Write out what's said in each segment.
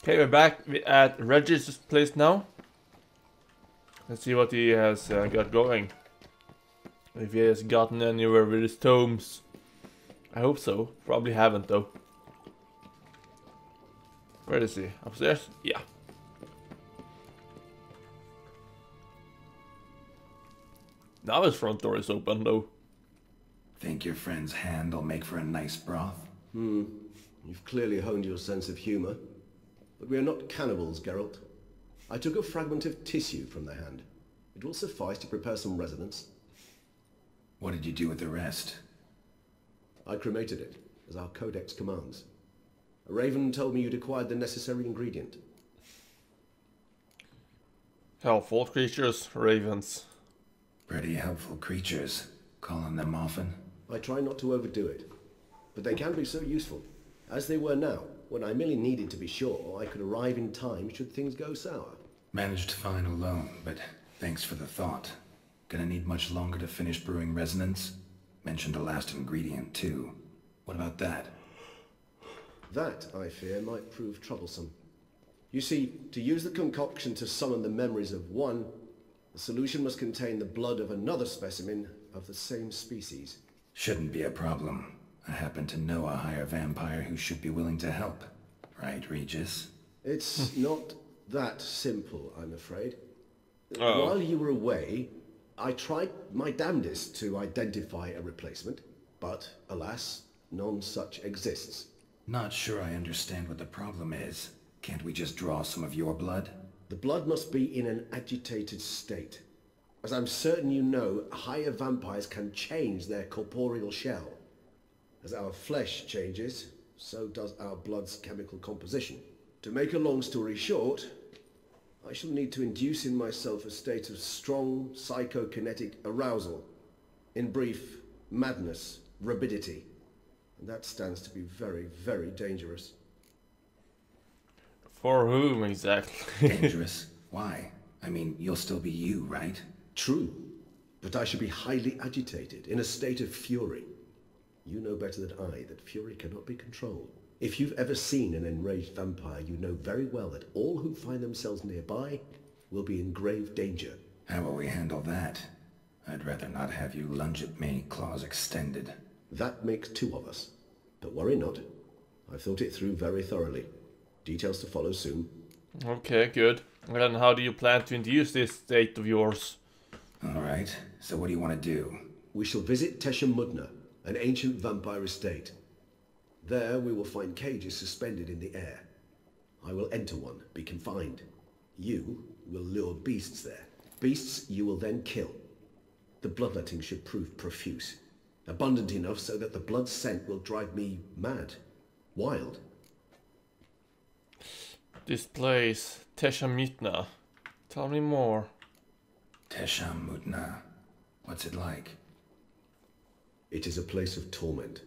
Okay, we're back at Regis's place now. Let's see what he has got going. If he has gotten anywhere with his tomes. I hope so. Probably haven't though. Where is he? Upstairs? Yeah. Now his front door is open though. Think your friend's hand will make for a nice broth? You've clearly honed your sense of humor. But we are not cannibals, Geralt. I took a fragment of tissue from the hand. It will suffice to prepare some resonance. What did you do with the rest? I cremated it, as our codex commands. A raven told me you'd acquired the necessary ingredient. Helpful creatures, ravens. Pretty helpful creatures. Calling them often? I try not to overdo it, but they can be so useful, as they were now, when I merely needed to be sure I could arrive in time should things go sour. Managed fine alone, but thanks for the thought. Gonna need much longer to finish brewing resonance? Mentioned a last ingredient too. What about that? That, I fear, might prove troublesome. You see, to use the concoction to summon the memories of one, the solution must contain the blood of another specimen of the same species. Shouldn't be a problem. I happen to know a higher vampire who should be willing to help. Right, Regis? It's not that simple, I'm afraid. Oh. While you were away, I tried my damnedest to identify a replacement, but alas, none such exists. Not sure I understand what the problem is. Can't we just draw some of your blood? The blood must be in an agitated state. As I'm certain you know, higher vampires can change their corporeal shell. As our flesh changes, so does our blood's chemical composition. To make a long story short, I shall need to induce in myself a state of strong psychokinetic arousal. In brief, madness, rabidity. And that stands to be very, very dangerous. For whom exactly? Dangerous? Why? I mean, you'll still be you, right? True, but I should be highly agitated, in a state of fury. You know better than I that fury cannot be controlled. If you've ever seen an enraged vampire, you know very well that all who find themselves nearby will be in grave danger. How will we handle that? I'd rather not have you lunge at me, claws extended. That makes two of us. But worry not. I've thought it through very thoroughly. Details to follow soon. Okay, good. And then how do you plan to induce this state of yours? Alright, so what do you want to do? We shall visit Tesha Mudna, an ancient vampire estate. There we will find cages suspended in the air. I will enter one, be confined. You will lure beasts there. Beasts you will then kill. The bloodletting should prove profuse. Abundant enough so that the blood scent will drive me mad. Wild. This place, Tesha Mitna. Tell me more. Tesha Mudna. What's it like? It is a place of torment.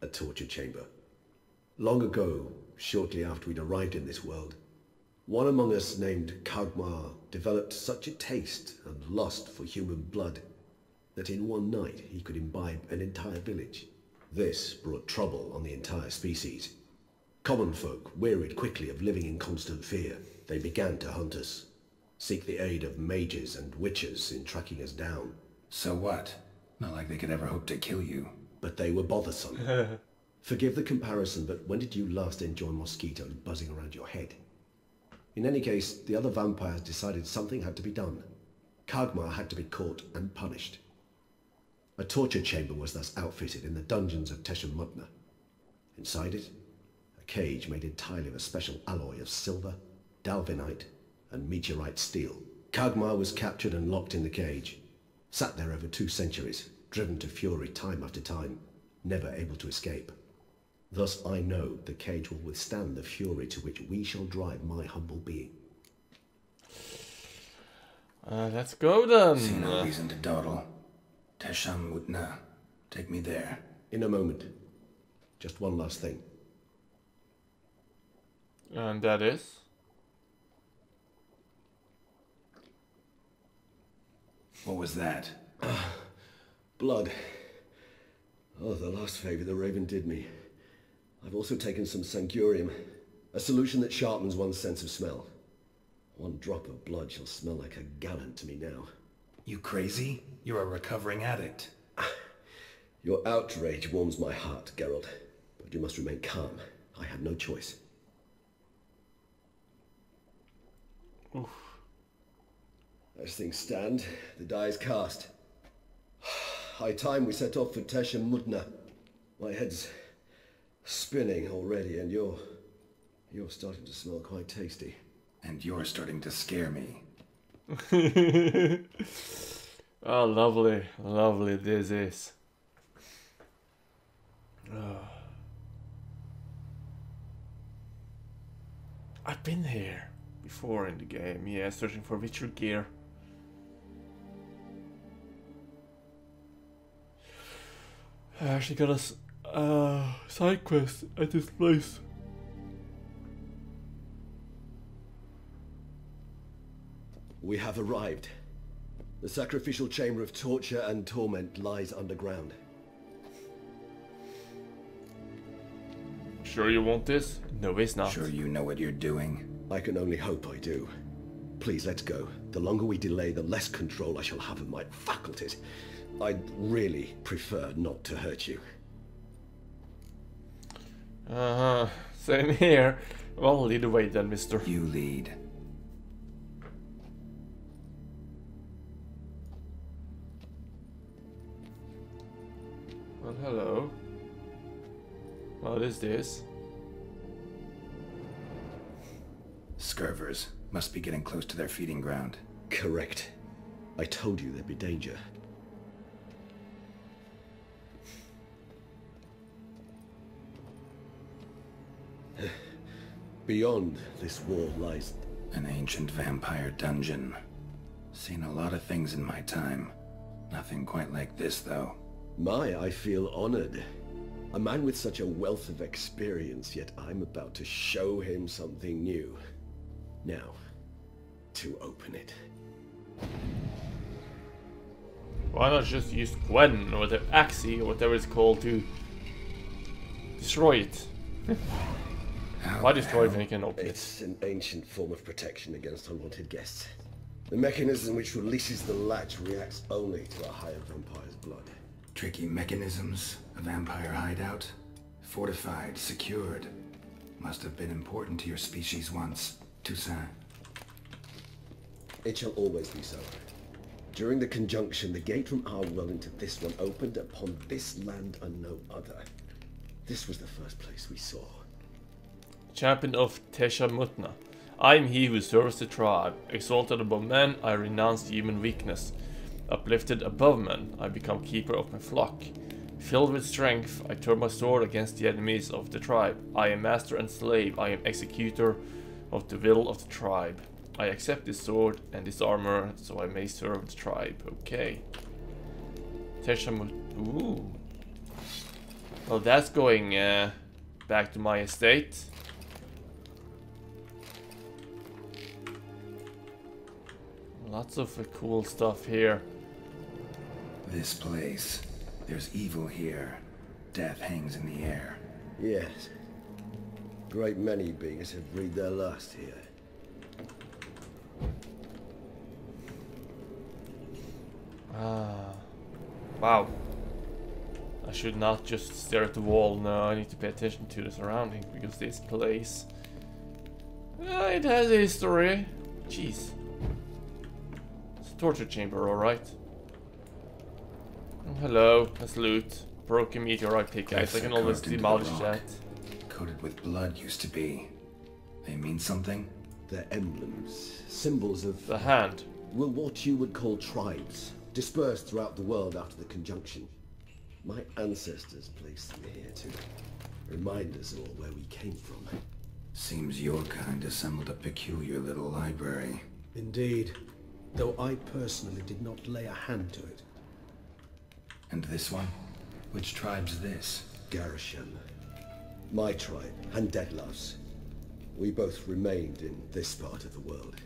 A torture chamber. Long ago, shortly after we'd arrived in this world, one among us named Kagmar developed such a taste and lust for human blood that in one night he could imbibe an entire village. This brought trouble on the entire species. Common folk wearied quickly of living in constant fear. They began to hunt us, seek the aid of mages and witches in tracking us down. So what? Not like they could ever hope to kill you. But they were bothersome. Forgive the comparison, but when did you last enjoy mosquitoes buzzing around your head? In any case, the other vampires decided something had to be done. Kagmar had to be caught and punished. A torture chamber was thus outfitted in the dungeons of Tesha Mudna. Inside it, a cage made entirely of a special alloy of silver, dalvinite, and meteorite steel. Kagmar was captured and locked in the cage. Sat there over 2 centuries, driven to fury time after time, never able to escape. Thus I know the cage will withstand the fury to which we shall drive my humble being. Let's go then. See no reason to dawdle. Tesha Mudna. Take me there. In a moment. Just one last thing. And that is? What was that? Blood. Oh, the last favor the Raven did me. I've also taken some Sangurium. A solution that sharpens one's sense of smell. 1 drop of blood shall smell like a gallon to me now. You crazy? You're a recovering addict. Your outrage warms my heart, Geralt. But you must remain calm. I have no choice. Oof. As things stand, the die is cast. High time we set off for Tesha Mutna. My head's spinning already, and you're starting to smell quite tasty. And you're starting to scare me. Oh, lovely, lovely this is. I've been here before in the game, yeah, searching for Witcher gear. I actually got a side quest at this place. We have arrived. The sacrificial chamber of torture and torment lies underground. Sure you want this? No, it's not. Sure you know what you're doing? I can only hope I do. Please, let's go. The longer we delay, the less control I shall have of my faculties. I'd really prefer not to hurt you. Same here. Well, lead the way then, mister. You lead. Well, hello. What is this? Scurvers must be getting close to their feeding ground. Correct. I told you there'd be danger. Beyond this wall lies... An ancient vampire dungeon. Seen a lot of things in my time. Nothing quite like this, though. I feel honored. A man with such a wealth of experience, yet I'm about to show him something new. Now, to open it. Why not just use Gwen or the Axie or whatever it's called to destroy it? Why destroy it when you can open it? It's an ancient form of protection against unwanted guests. The mechanism which releases the latch reacts only to a higher vampire's blood. Tricky mechanisms, a vampire hideout. Fortified, secured. Must have been important to your species once, Toussaint. It shall always be so. During the conjunction, the gate from our world into this one opened upon this land and no other. This was the first place we saw. Champion of Tesha Mutna. I am he who serves the tribe. Exalted above men, I renounce human weakness. Uplifted above men, I become keeper of my flock. Filled with strength, I turn my sword against the enemies of the tribe. I am master and slave, I am executor of the will of the tribe. I accept this sword and this armor, so I may serve the tribe. Okay. Tesha Mutna. Ooh. Well, that's going back to my estate. Lots of cool stuff here. This place. There's evil here. Death hangs in the air. Yes. Great many beings have breathed their last here. Ah. Wow. I should not just stare at the wall. No, I need to pay attention to the surroundings because this place... it has a history. Jeez. It's a torture chamber, alright. Oh, hello, that's loot. Broken meteorite pickaxe. I can always demolish that. Coated with blood used to be. They mean something? They're emblems, symbols of... The hand. Well, what you would call tribes, dispersed throughout the world after the conjunction. My ancestors placed them here to remind us all where we came from. Seems your kind assembled a peculiar little library. Indeed, though I personally did not lay a hand to it. And this one? Which tribe's this? Garisham. My tribe, and Deadloves. We both remained in this part of the world.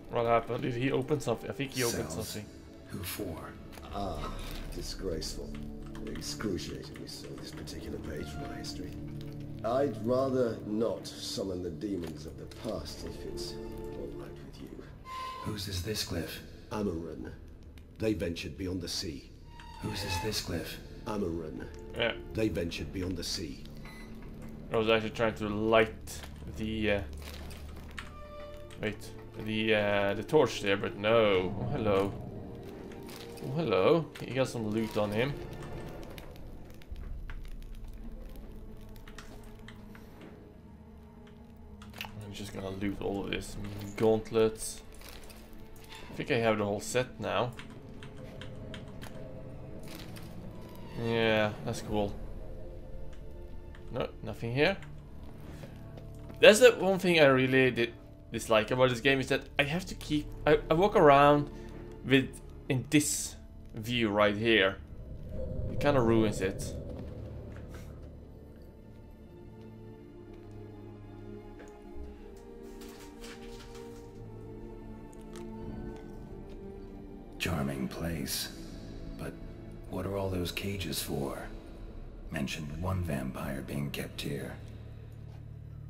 What happened? Did he open something? I think he opened Cells. something. Who for? Ah, disgraceful. Excruciatingly so, this particular page from our history. I'd rather not summon the demons of the past if it's all right with you. Whose is this glyph? Amaran. They ventured beyond the sea. Whose is this glyph? Amaran. Yeah. They ventured beyond the sea. I was actually trying to light the the torch there, but no. Oh, hello. Oh, hello. He got some loot on him. I'm just gonna loot all of this. Gauntlets. I think I have the whole set now. Yeah, that's cool. No, nothing here. That's the one thing I really dislike about this game, is that I have to keep... I walk around with in this view right here. It kind of ruins it. Charming place. But what are all those cages for? Mentioned one vampire being kept here.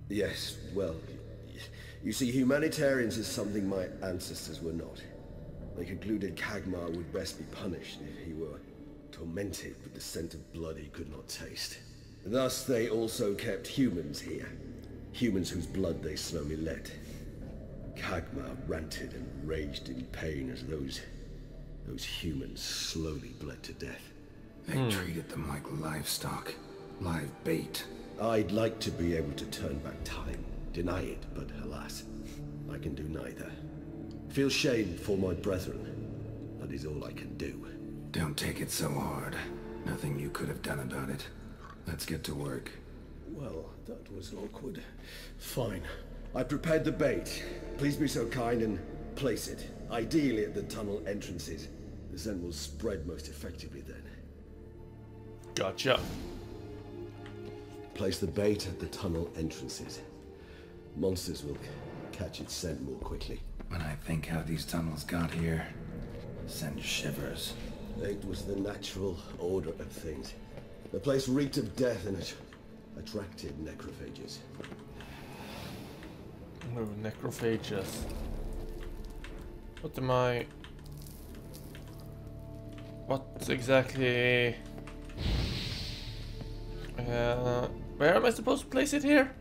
Yes, well, you see, humanitarians is something my ancestors were not. They concluded Kagmar would best be punished if he were tormented with the scent of blood he could not taste. Thus, they also kept humans here. Humans whose blood they slowly let. Kagmar ranted and raged in pain as those humans slowly bled to death. They treated them like livestock. Live bait. I'd like to be able to turn back time. Deny it, but alas, I can do neither. Feel shame for my brethren. That is all I can do. Don't take it so hard. Nothing you could have done about it. Let's get to work. Well, that was awkward. Fine. I prepared the bait. Please be so kind and place it. Ideally at the tunnel entrances. The scent will spread most effectively then. Gotcha. Place the bait at the tunnel entrances. Monsters will catch its scent more quickly. When I think how these tunnels got here, send shivers. It was the natural order of things. The place reeked of death and it attracted necrophages. Oh, necrophages. What am I... What exactly... where am I supposed to place it here?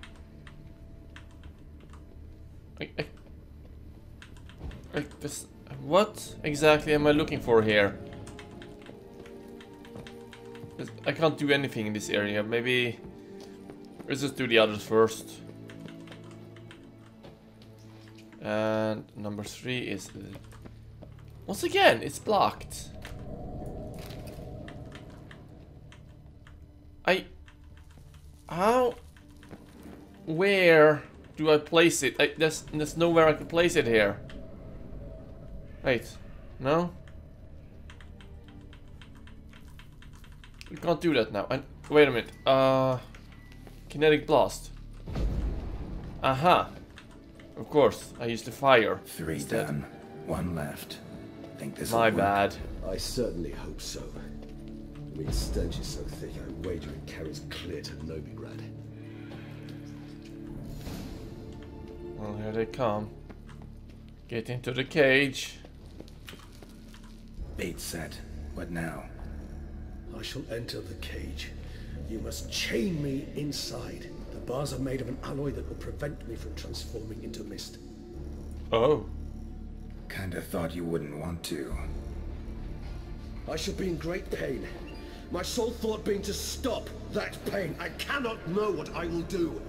This, what exactly am I looking for here? I can't do anything in this area. Maybe let's just do the others first. And number 3 is once again it's blocked. How? Where do I place it? There's nowhere I can place it here. Wait, no? We can't do that now. And wait a minute. Kinetic blast. Aha. Of course, I used the fire. 3 done. 1 left. Think this My bad. I certainly hope so. I mean, stench is so thick, I wager it carries clear to Novigrad. Well, here they come. Get into the cage. Bait set. What now? I shall enter the cage. You must chain me inside. The bars are made of an alloy that will prevent me from transforming into mist. Oh. Kinda thought you wouldn't want to. I shall be in great pain. My sole thought being to stop that pain. I cannot know what I will do.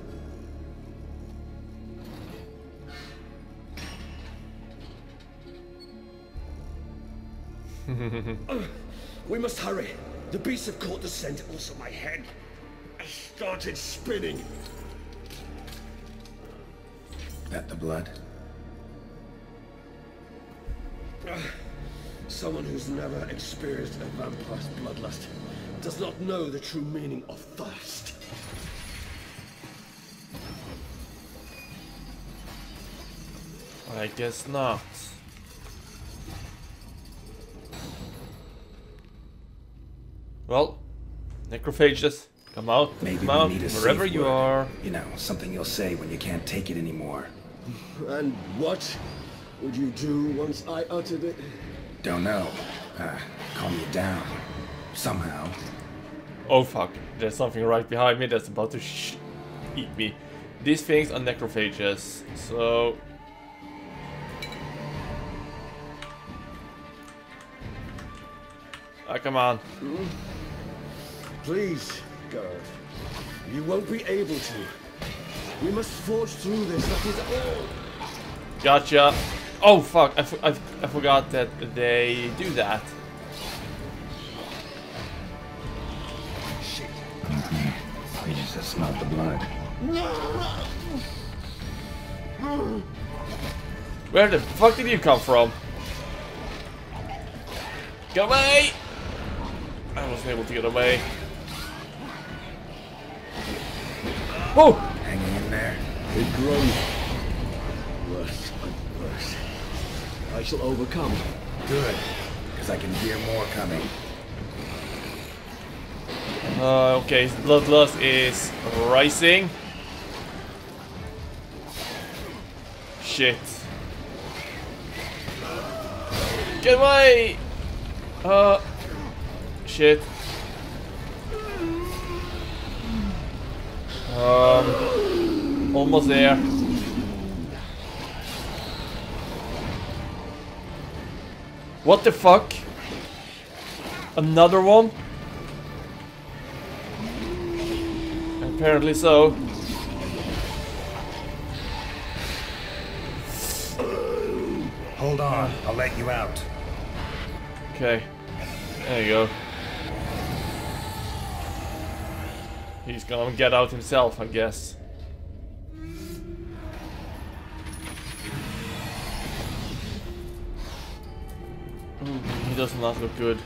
We must hurry. The beasts have caught the scent, also my head. I started spinning. That the blood? Someone who's never experienced a vampire's bloodlust does not know the true meaning of thirst. I guess not. Well, Necrophages, come out, Maybe come we out, need a wherever safe you word. are. You know, something you'll say when you can't take it anymore. And what would you do once I uttered it? Don't know. Calm you down. Somehow. Oh fuck, there's something right behind me that's about to eat me. These things are necrophages, so... Ah, come on. Please, Geralt. You won't be able to. We must forge through this, that is all. Gotcha. Oh fuck, I forgot that they do that. Shit. You just have smelled the blood. Where the fuck did you come from? Get away! I wasn't able to get away. Oh! Hanging in there? It grows worse and worse. I shall overcome. Good. Because I can hear more coming. Okay, his bloodlust is rising. Shit. Get away! Shit. Almost there. What the fuck? Another one? Apparently so. Hold on, I'll let you out. Okay. There you go. He's gonna get out himself, I guess. Ooh, he does not look good.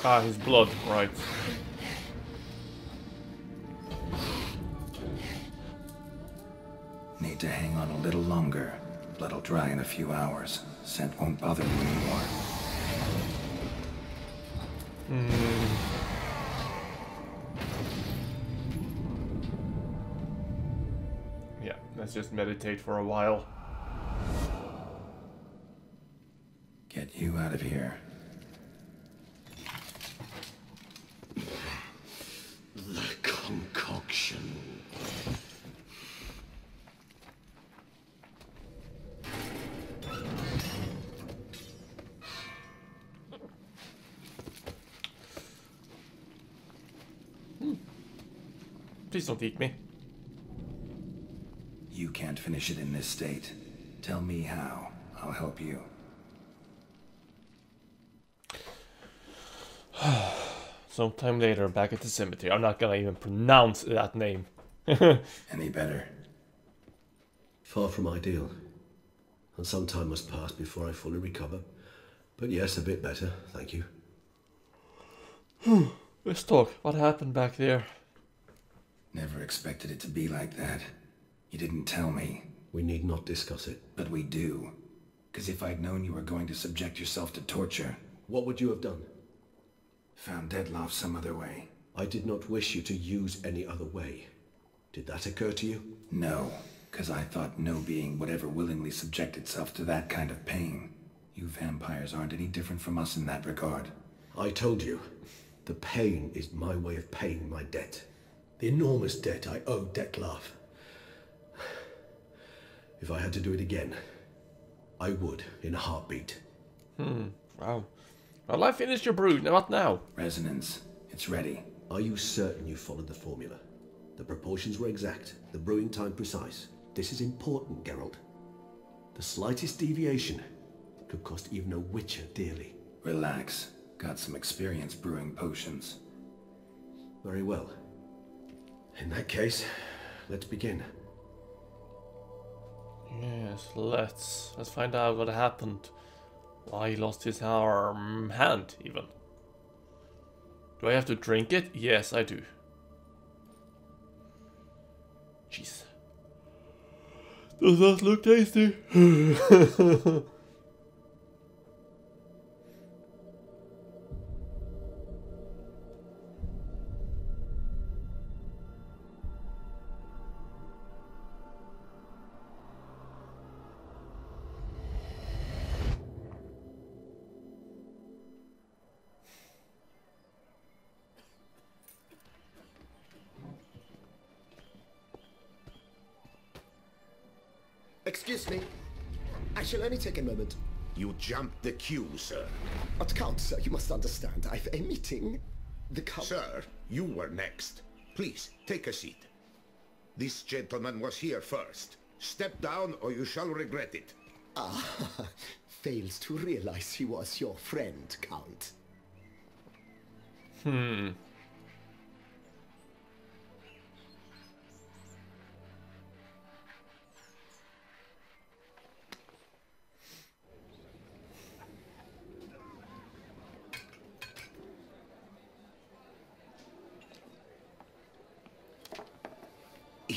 Ah, his blood, right. Need to hang on a little longer. Blood'll dry in a few hours. Scent won't bother you anymore. Yeah, let's just meditate for a while. Get you out of here. The concoction. Please don't eat me. You can't finish it in this state. Tell me how. I'll help you. Sometime later, back at the cemetery. I'm not gonna even pronounce that name. Any better? Far from ideal. And some time must pass before I fully recover. But yes, a bit better, thank you. Let's talk. What happened back there? Never expected it to be like that. You didn't tell me. We need not discuss it. But we do. Because if I'd known you were going to subject yourself to torture... What would you have done? Found Deadloff some other way. I did not wish you to use any other way. Did that occur to you? No, because I thought no being would ever willingly subject itself to that kind of pain. You vampires aren't any different from us in that regard. I told you, the pain is my way of paying my debt. The enormous debt I owe Dettlaff. If I had to do it again, I would, in a heartbeat. Wow. Well, I finished your brew. Now what now? Resonance. It's ready. Are you certain you followed the formula? The proportions were exact, the brewing time precise. This is important, Geralt. The slightest deviation could cost even a witcher dearly. Relax. Got some experience brewing potions. Very well. In that case, let's begin. Yes, let's find out what happened. Why he lost his hand, even. Do I have to drink it? Yes, I do. Jeez. Does that look tasty? Excuse me. I shall only take a moment. You jumped the queue, sir. But Count, sir, you must understand. I've a meeting. The Count... Sir, you were next. Please, take a seat. This gentleman was here first. Step down or you shall regret it. Ah, fails to realize he was your friend, Count.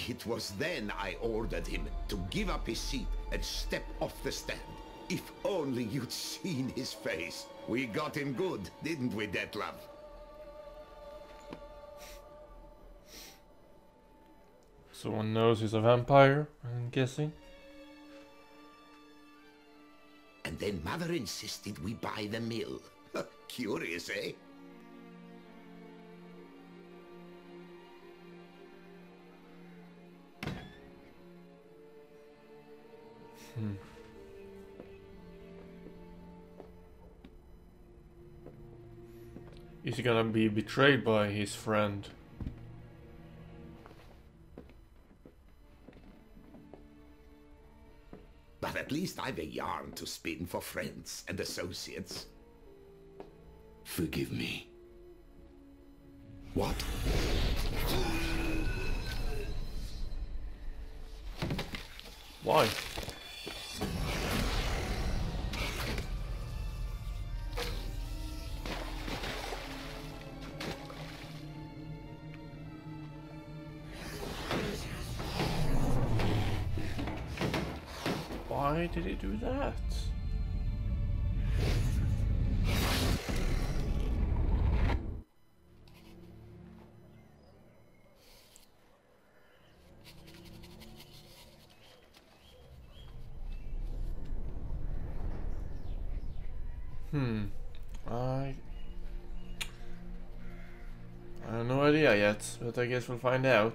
It was then I ordered him to give up his seat and step off the stand. If only you'd seen his face. We got him good, didn't we, Detlef? Someone knows he's a vampire, I'm guessing. And then Mother insisted we buy the mill. Curious, eh? Is he gonna be betrayed by his friend? But at least I've a yarn to spin for friends and associates. Forgive me. What? Why? Why did he do that? I have no idea yet, but I guess we'll find out.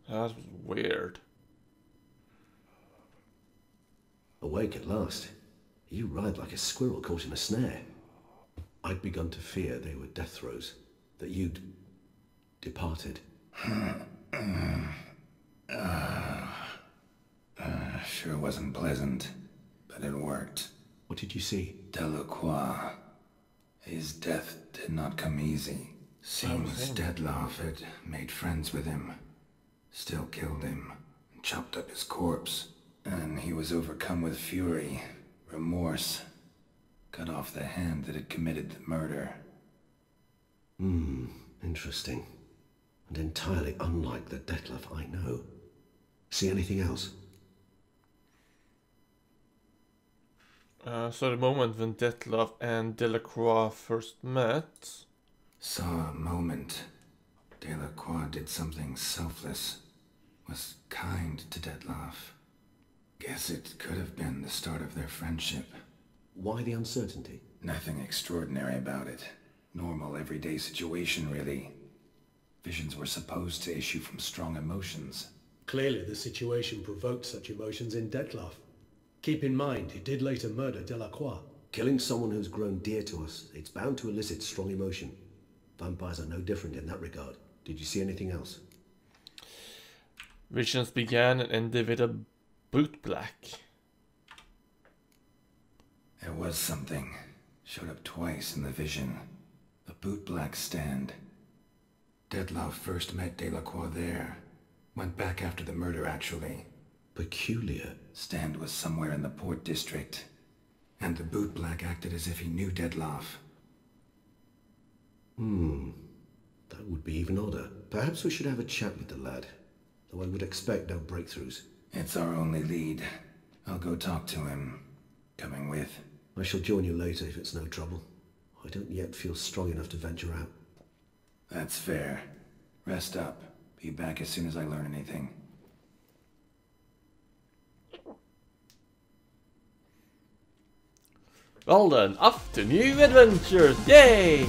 That was weird. Awake at last. You ride like a squirrel caught in a snare. I'd begun to fear they were death throes, that you'd departed. Sure wasn't pleasant, but it worked. What did you see? Delacroix. His death did not come easy. Seems Detlef had made friends with him. Still killed him, and chopped up his corpse. And he was overcome with fury, remorse. Cut off the hand that had committed the murder. Interesting. And entirely unlike the Detlef I know. See anything else? So the moment when Detlef and Delacroix first met. Saw a moment. Delacroix did something selfless. Was kind to Detlef. Guess it could have been the start of their friendship. Why the uncertainty? Nothing extraordinary about it. Normal, everyday situation, really. Visions were supposed to issue from strong emotions. Clearly the situation provoked such emotions in Detlef. Keep in mind, he did later murder Delacroix. Killing someone who's grown dear to us, it's bound to elicit strong emotion. Vampires are no different in that regard. Did you see anything else? Visions began and ended with a boot black. There was something. Showed up twice in the vision. A boot black stand. Detlef first met Delacroix there. Went back after the murder, actually. Peculiar. Stand was somewhere in the Port District. And the bootblack acted as if he knew Dettlaff. That would be even odder. Perhaps we should have a chat with the lad, though I would expect no breakthroughs. It's our only lead. I'll go talk to him. Coming with? I shall join you later if it's no trouble. I don't yet feel strong enough to venture out. That's fair. Rest up. Be back as soon as I learn anything. Well then, off to new adventures! Yay!